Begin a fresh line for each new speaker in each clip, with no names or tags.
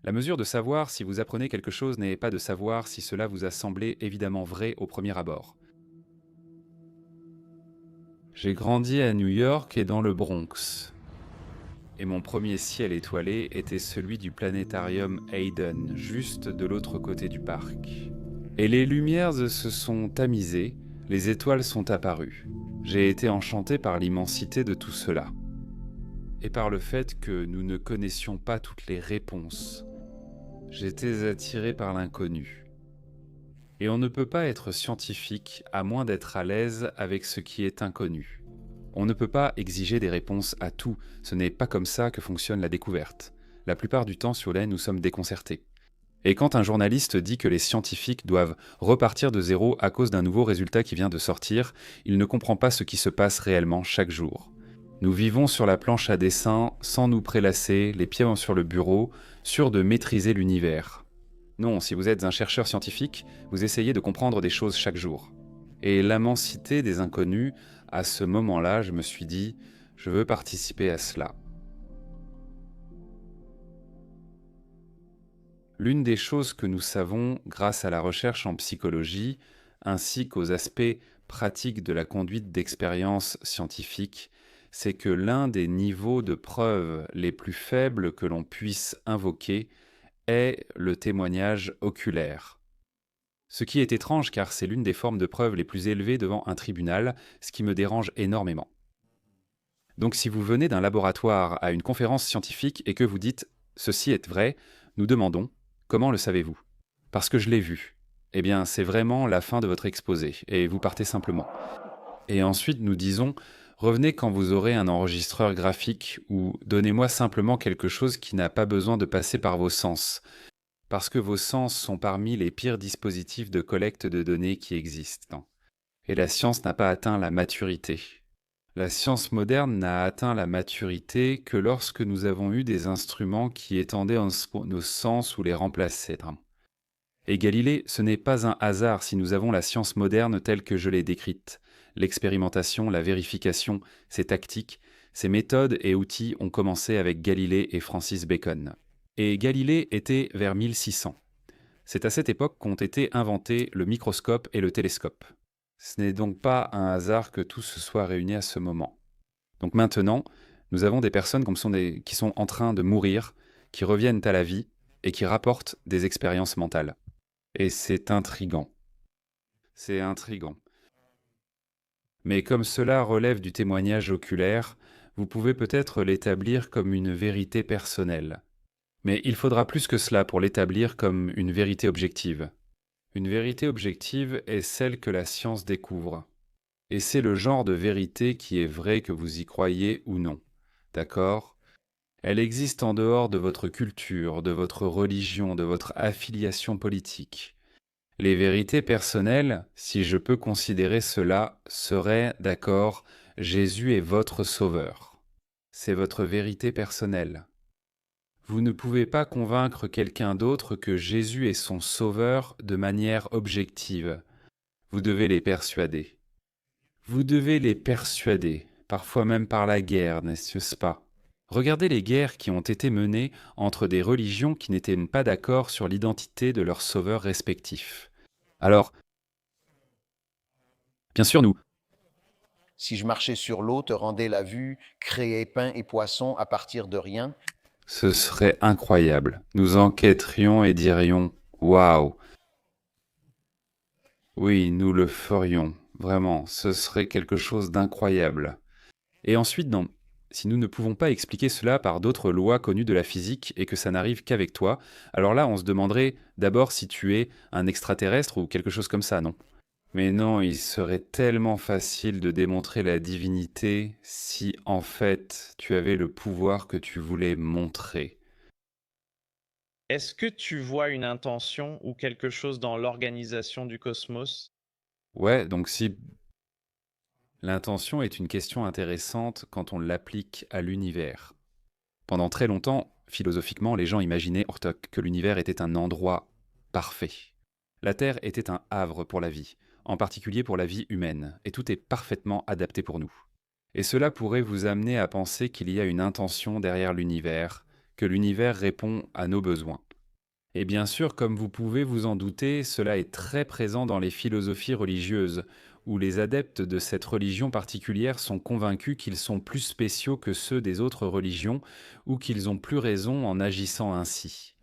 La mesure de savoir si vous apprenez quelque chose n'est pas de savoir si cela vous a semblé évidemment vrai au premier abord. J'ai grandi à New York et dans le Bronx. Et mon premier ciel étoilé était celui du planétarium Hayden, juste de l'autre côté du parc. Et les lumières se sont tamisées, les étoiles sont apparues. J'ai été enchanté par l'immensité de tout cela. Et par le fait que nous ne connaissions pas toutes les réponses. J'étais attiré par l'inconnu. Et on ne peut pas être scientifique à moins d'être à l'aise avec ce qui est inconnu. On ne peut pas exiger des réponses à tout, ce n'est pas comme ça que fonctionne la découverte. La plupart du temps, sur nous sommes déconcertés. Et quand un journaliste dit que les scientifiques doivent repartir de zéro à cause d'un nouveau résultat qui vient de sortir, il ne comprend pas ce qui se passe réellement chaque jour. Nous vivons sur la planche à dessin, sans nous prélasser, les pieds sur le bureau, sûrs de maîtriser l'univers. Non, si vous êtes un chercheur scientifique, vous essayez de comprendre des choses chaque jour. Et l'immensité des inconnus, à ce moment-là, je me suis dit, je veux participer à cela. L'une des choses que nous savons grâce à la recherche en psychologie, ainsi qu'aux aspects pratiques de la conduite d'expériences scientifiques, c'est que l'un des niveaux de preuve les plus faibles que l'on puisse invoquer est le témoignage oculaire. Ce qui est étrange car c'est l'une des formes de preuve les plus élevées devant un tribunal, ce qui me dérange énormément. Donc si vous venez d'un laboratoire à une conférence scientifique et que vous dites « ceci est vrai », nous demandons « comment le savez-vous » ? Parce que je l'ai vu. Eh bien, c'est vraiment la fin de votre exposé, et vous partez simplement. Et ensuite, nous disons « revenez quand vous aurez un enregistreur graphique » ou « donnez-moi simplement quelque chose qui n'a pas besoin de passer par vos sens », parce que vos sens sont parmi les pires dispositifs de collecte de données qui existent. Et la science n'a pas atteint la maturité. La science moderne n'a atteint la maturité que lorsque nous avons eu des instruments qui étendaient nos sens ou les remplaçaient. Et Galilée, ce n'est pas un hasard si nous avons la science moderne telle que je l'ai décrite. L'expérimentation, la vérification, ces tactiques, ces méthodes et outils ont commencé avec Galilée et Francis Bacon. Et Galilée était vers 1600. C'est à cette époque qu'ont été inventés le microscope et le télescope. Ce n'est donc pas un hasard que tout se soit réuni à ce moment. Donc maintenant, nous avons des personnes qui sont en train de mourir, qui reviennent à la vie et qui rapportent des expériences mentales. Et c'est intriguant. C'est intriguant. Mais comme cela relève du témoignage oculaire, vous pouvez peut-être l'établir comme une vérité personnelle. Mais il faudra plus que cela pour l'établir comme une vérité objective. Une vérité objective est celle que la science découvre. Et c'est le genre de vérité qui est vraie que vous y croyez ou non. D'accord ? Elle existe en dehors de votre culture, de votre religion, de votre affiliation politique. Les vérités personnelles, si je peux considérer cela, seraient, d'accord, Jésus est votre sauveur. C'est votre vérité personnelle. Vous ne pouvez pas convaincre quelqu'un d'autre que Jésus est son sauveur de manière objective. Vous devez les persuader. Vous devez les persuader, parfois même par la guerre, n'est-ce pas ? Regardez les guerres qui ont été menées entre des religions qui n'étaient pas d'accord sur l'identité de leurs sauveurs respectifs. Alors, bien sûr,
Si je marchais sur l'eau, te rendais la vue, créais pain et poisson à partir de rien.
ce serait incroyable. Nous enquêterions et dirions « Waouh !» Oui, nous le ferions. Vraiment, ce serait quelque chose d'incroyable. Et ensuite, non. Si nous ne pouvons pas expliquer cela par d'autres lois connues de la physique et que ça n'arrive qu'avec toi, alors là, on se demanderait d'abord si tu es un extraterrestre ou quelque chose comme ça, non? Mais non, il serait tellement facile de démontrer la divinité si, en fait, tu avais le pouvoir que tu voulais montrer.
Est-ce que tu vois une intention ou quelque chose dans l'organisation du cosmos?
Ouais, donc si l'intention est une question intéressante quand on l'applique à l'univers. Pendant très longtemps, philosophiquement, les gens imaginaient que l'univers était un endroit parfait. La Terre était un havre pour la vie, en particulier pour la vie humaine, et tout est parfaitement adapté pour nous. Et cela pourrait vous amener à penser qu'il y a une intention derrière l'univers, que l'univers répond à nos besoins. Et bien sûr, comme vous pouvez vous en douter, cela est très présent dans les philosophies religieuses, où les adeptes de cette religion particulière sont convaincus qu'ils sont plus spéciaux que ceux des autres religions, ou qu'ils ont plus raison en agissant ainsi.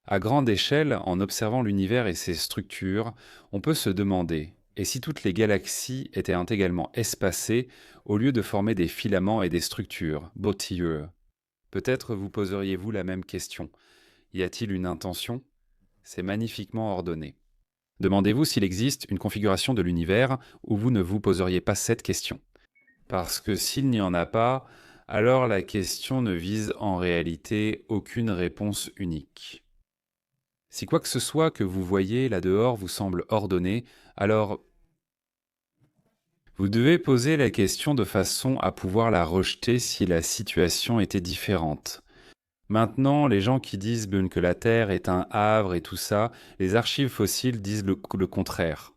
À grande échelle, en observant l'univers et ses structures, on peut se demander, et si toutes les galaxies étaient intégralement espacées, au lieu de former des filaments et des structures, botilleux? Peut-être vous poseriez-vous la même question. Y a-t-il une intention? C'est magnifiquement ordonné. Demandez-vous s'il existe une configuration de l'univers où vous ne vous poseriez pas cette question. Parce que s'il n'y en a pas, alors la question ne vise en réalité aucune réponse unique. Si quoi que ce soit que vous voyez là-dehors vous semble ordonné, alors vous devez poser la question de façon à pouvoir la rejeter si la situation était différente. Maintenant, les gens qui disent que la Terre est un havre et tout ça, les archives fossiles disent le contraire.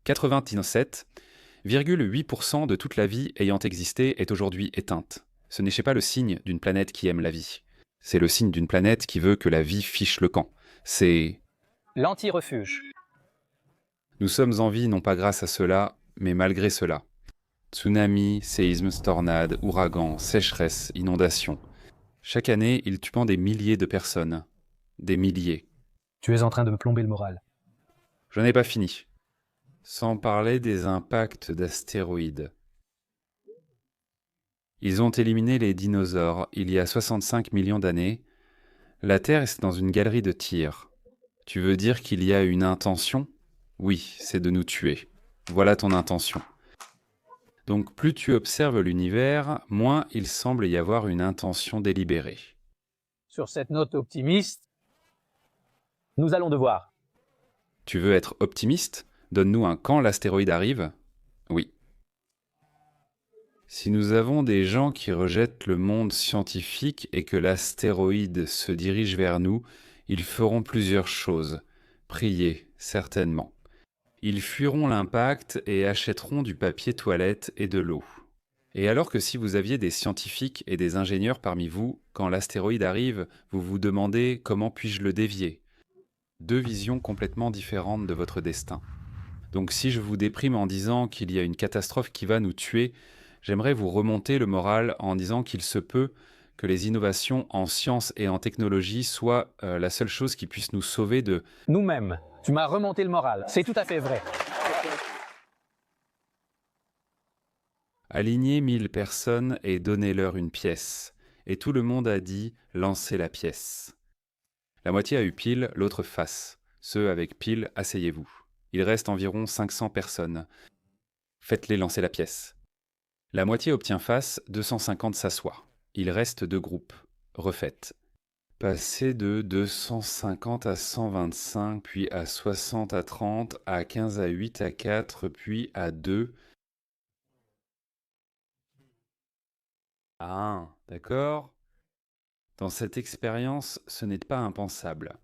87,8% de toute la vie ayant existé est aujourd'hui éteinte. Ce n'est pas le signe d'une planète qui aime la vie. C'est le signe d'une planète qui veut que la vie fiche le camp. C'est
l'anti-refuge.
Nous sommes en vie non pas grâce à cela, mais malgré cela. Tsunamis, séismes, tornades, ouragans, sécheresses, inondations. Chaque année, ils tuent des milliers de personnes. Des milliers.
Tu es en train de me plomber le moral.
Je n'ai pas fini. Sans parler des impacts d'astéroïdes. Ils ont éliminé les dinosaures il y a 65 millions d'années. La Terre est dans une galerie de tir. Tu veux dire qu'il y a une intention? Oui, c'est de nous tuer. Voilà ton intention. Donc plus tu observes l'univers, moins il semble y avoir une intention délibérée.
Sur cette note optimiste, nous allons devoir.
Tu veux être optimiste? Donne-nous un quand l'astéroïde arrive? Oui. Si nous avons des gens qui rejettent le monde scientifique et que l'astéroïde se dirige vers nous, ils feront plusieurs choses. Prier, certainement. Ils fuiront l'impact et achèteront du papier toilette et de l'eau. Et alors que si vous aviez des scientifiques et des ingénieurs parmi vous, quand l'astéroïde arrive, vous vous demandez comment puis-je le dévier? Deux visions complètement différentes de votre destin. Donc si je vous déprime en disant qu'il y a une catastrophe qui va nous tuer, j'aimerais vous remonter le moral en disant qu'il se peut que les innovations en sciences et en technologie soient la seule chose qui puisse nous sauver de...
Nous-mêmes. Tu m'as remonté le moral. C'est tout à fait vrai.
Alignez 1000 personnes et donnez-leur une pièce. Et tout le monde a dit « lancez la pièce ». La moitié a eu pile, l'autre face. Ceux avec pile, asseyez-vous. Il reste environ 500 personnes. Faites-les lancer la pièce. La moitié obtient face, 250 s'assoient. Il reste deux groupes. Refaites. Passez de 250 à 125, puis à 60 à 30, à 15 à 8 à 4, puis à 2. À 1, d'accord? Dans cette expérience, ce n'est pas impensable.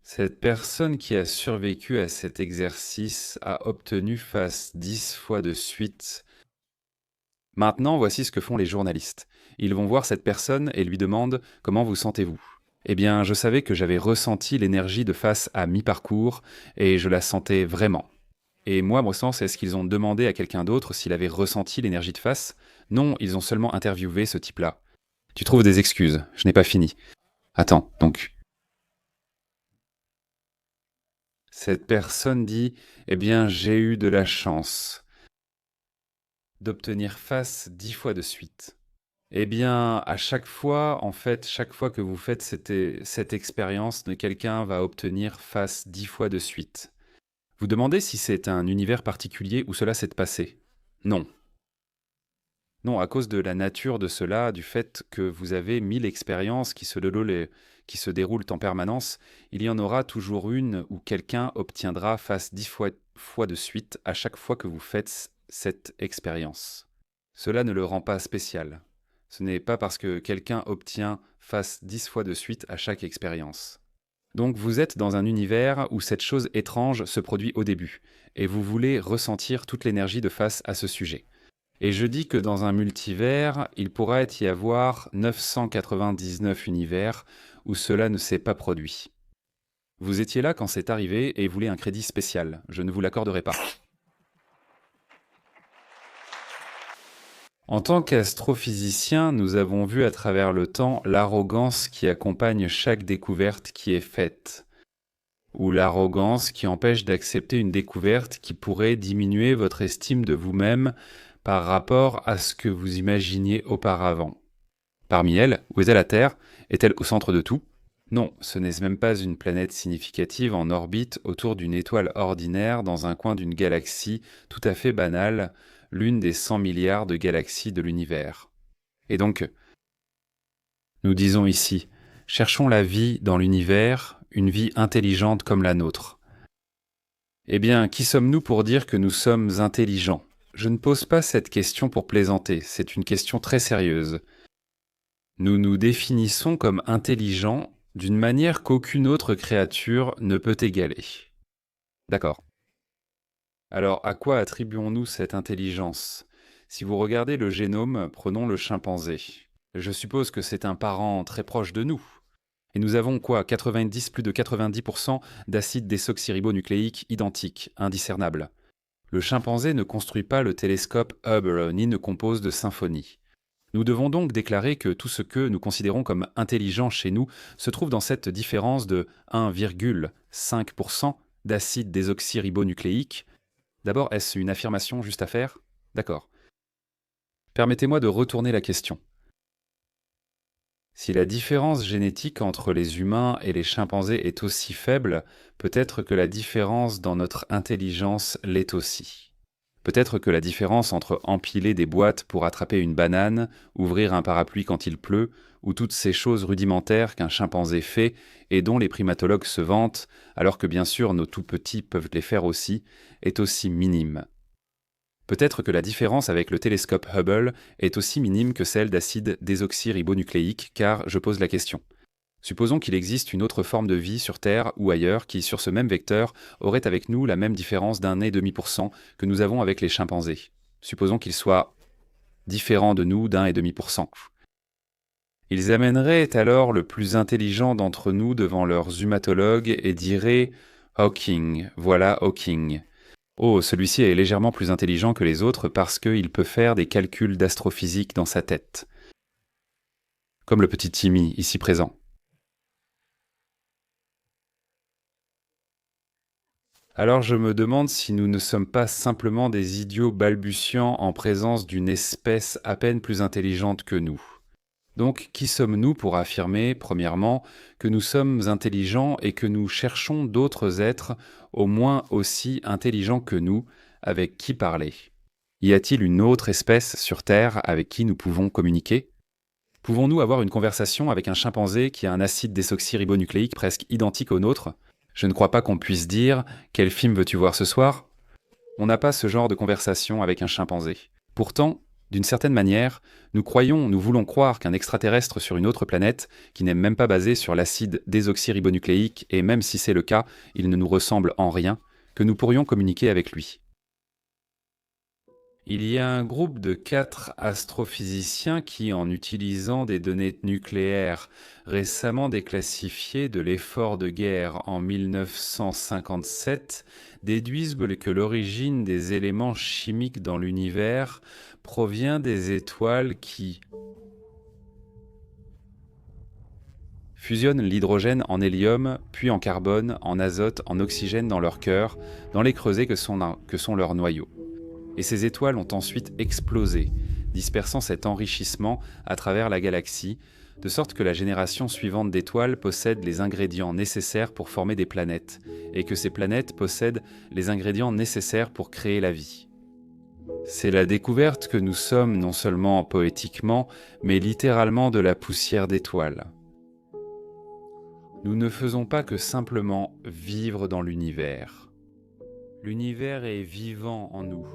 Cette personne qui a survécu à cet exercice a obtenu face 10 fois de suite. Maintenant, voici ce que font les journalistes. Ils vont voir cette personne et lui demandent « Comment vous sentez-vous » Eh bien, je savais que j'avais ressenti l'énergie de face à mi-parcours et je la sentais vraiment. Et moi, mon sens, est-ce qu'ils ont demandé à quelqu'un d'autre s'il avait ressenti l'énergie de face? Non, ils ont seulement interviewé ce type-là. Tu trouves des excuses, je n'ai pas fini. Attends, donc... Cette personne dit « Eh bien, j'ai eu de la chance d'obtenir face 10 fois de suite. » Eh bien, à chaque fois, en fait, chaque fois que vous faites cette expérience, quelqu'un va obtenir face 10 fois de suite. Vous demandez si c'est un univers particulier où cela s'est passé? Non. Non, à cause de la nature de cela, du fait que vous avez 1000 expériences qui se déroulent en permanence, il y en aura toujours une où quelqu'un obtiendra face 10 fois de suite à chaque fois que vous faites cette expérience. Cela ne le rend pas spécial. Ce n'est pas parce que quelqu'un obtient face 10 fois de suite à chaque expérience. Donc vous êtes dans un univers où cette chose étrange se produit au début, et vous voulez ressentir toute l'énergie de face à ce sujet. Et je dis que dans un multivers, il pourrait y avoir 999 univers où cela ne s'est pas produit. Vous étiez là quand c'est arrivé et voulez un crédit spécial. Je ne vous l'accorderai pas. En tant qu'astrophysicien, nous avons vu à travers le temps l'arrogance qui accompagne chaque découverte qui est faite, ou l'arrogance qui empêche d'accepter une découverte qui pourrait diminuer votre estime de vous-même par rapport à ce que vous imaginiez auparavant. Parmi elles, où est la Terre? Est-elle au centre de tout? Non, ce n'est même pas une planète significative en orbite autour d'une étoile ordinaire dans un coin d'une galaxie tout à fait banale, l'une des 100 milliards de galaxies de l'univers. Et donc, nous disons ici, cherchons la vie dans l'univers, une vie intelligente comme la nôtre. Eh bien, qui sommes-nous pour dire que nous sommes intelligents? Je ne pose pas cette question pour plaisanter, c'est une question très sérieuse. Nous nous définissons comme intelligents d'une manière qu'aucune autre créature ne peut égaler. D'accord. Alors, à quoi attribuons-nous cette intelligence? Si vous regardez le génome, prenons le chimpanzé. Je suppose que c'est un parent très proche de nous. Et nous avons quoi? Plus de 90% d'acides désoxyribonucléiques identiques, indiscernables. Le chimpanzé ne construit pas le télescope Hubble, ni ne compose de symphonies. Nous devons donc déclarer que tout ce que nous considérons comme intelligent chez nous se trouve dans cette différence de 1,5% d'acides désoxyribonucléiques. D'abord, est-ce une affirmation juste à faire? D'accord. Permettez-moi de retourner la question. Si la différence génétique entre les humains et les chimpanzés est aussi faible, peut-être que la différence dans notre intelligence l'est aussi. Peut-être que la différence entre empiler des boîtes pour attraper une banane, ouvrir un parapluie quand il pleut, ou toutes ces choses rudimentaires qu'un chimpanzé fait et dont les primatologues se vantent, alors que bien sûr nos tout-petits peuvent les faire aussi, est aussi minime. Peut-être que la différence avec le télescope Hubble est aussi minime que celle d'acides désoxyribonucléiques, car je pose la question. Supposons qu'il existe une autre forme de vie sur Terre ou ailleurs qui, sur ce même vecteur, aurait avec nous la même différence d'1,5% que nous avons avec les chimpanzés. Supposons qu'ils soient différents de nous d'1,5%. Ils amèneraient alors le plus intelligent d'entre nous devant leurs humatologues et diraient « Hawking, voilà Hawking ». Oh, celui-ci est légèrement plus intelligent que les autres parce qu'il peut faire des calculs d'astrophysique dans sa tête. Comme le petit Timmy, ici présent. Alors je me demande si nous ne sommes pas simplement des idiots balbutiants en présence d'une espèce à peine plus intelligente que nous. Donc, qui sommes-nous pour affirmer, premièrement, que nous sommes intelligents et que nous cherchons d'autres êtres au moins aussi intelligents que nous, avec qui parler? Y a-t-il une autre espèce sur Terre avec qui nous pouvons communiquer? Pouvons-nous avoir une conversation avec un chimpanzé qui a un acide désoxyribonucléique presque identique au nôtre? Je ne crois pas qu'on puisse dire « Quel film veux-tu voir ce soir ?» On n'a pas ce genre de conversation avec un chimpanzé. Pourtant, d'une certaine manière, nous voulons croire qu'un extraterrestre sur une autre planète, qui n'est même pas basé sur l'acide désoxyribonucléique, et même si c'est le cas, il ne nous ressemble en rien, que nous pourrions communiquer avec lui. Il y a un groupe de 4 astrophysiciens qui, en utilisant des données nucléaires récemment déclassifiées de l'effort de guerre en 1957, déduisent que l'origine des éléments chimiques dans l'univers provient des étoiles qui fusionnent l'hydrogène en hélium, puis en carbone, en azote, en oxygène dans leur cœur, dans les creusets que sont leurs noyaux. Et ces étoiles ont ensuite explosé, dispersant cet enrichissement à travers la galaxie, de sorte que la génération suivante d'étoiles possède les ingrédients nécessaires pour former des planètes, et que ces planètes possèdent les ingrédients nécessaires pour créer la vie. C'est la découverte que nous sommes non seulement poétiquement, mais littéralement de la poussière d'étoiles. Nous ne faisons pas que simplement vivre dans l'univers. L'univers est vivant en nous.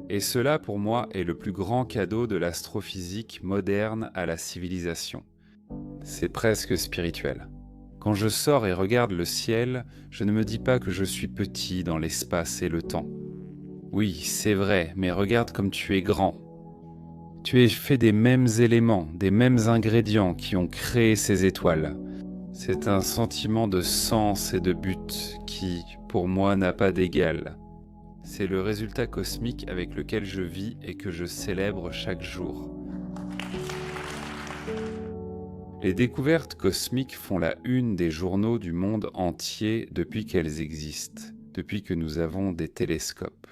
Et cela, pour moi, est le plus grand cadeau de l'astrophysique moderne à la civilisation. C'est presque spirituel. Quand je sors et regarde le ciel, je ne me dis pas que je suis petit dans l'espace et le temps. Oui, c'est vrai, mais regarde comme tu es grand. Tu es fait des mêmes éléments, des mêmes ingrédients qui ont créé ces étoiles. C'est un sentiment de sens et de but qui, pour moi, n'a pas d'égal. C'est le résultat cosmique avec lequel je vis et que je célèbre chaque jour. Les découvertes cosmiques font la une des journaux du monde entier depuis qu'elles existent, depuis que nous avons des télescopes.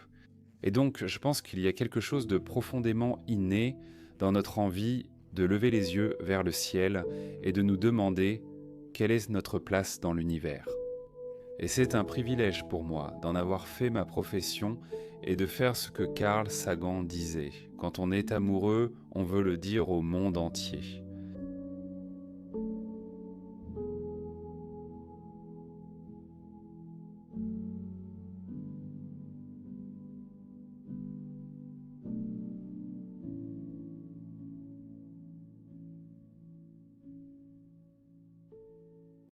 Et donc, je pense qu'il y a quelque chose de profondément inné dans notre envie de lever les yeux vers le ciel et de nous demander quelle est notre place dans l'univers. Et c'est un privilège pour moi d'en avoir fait ma profession et de faire ce que Carl Sagan disait. Quand on est amoureux, on veut le dire au monde entier.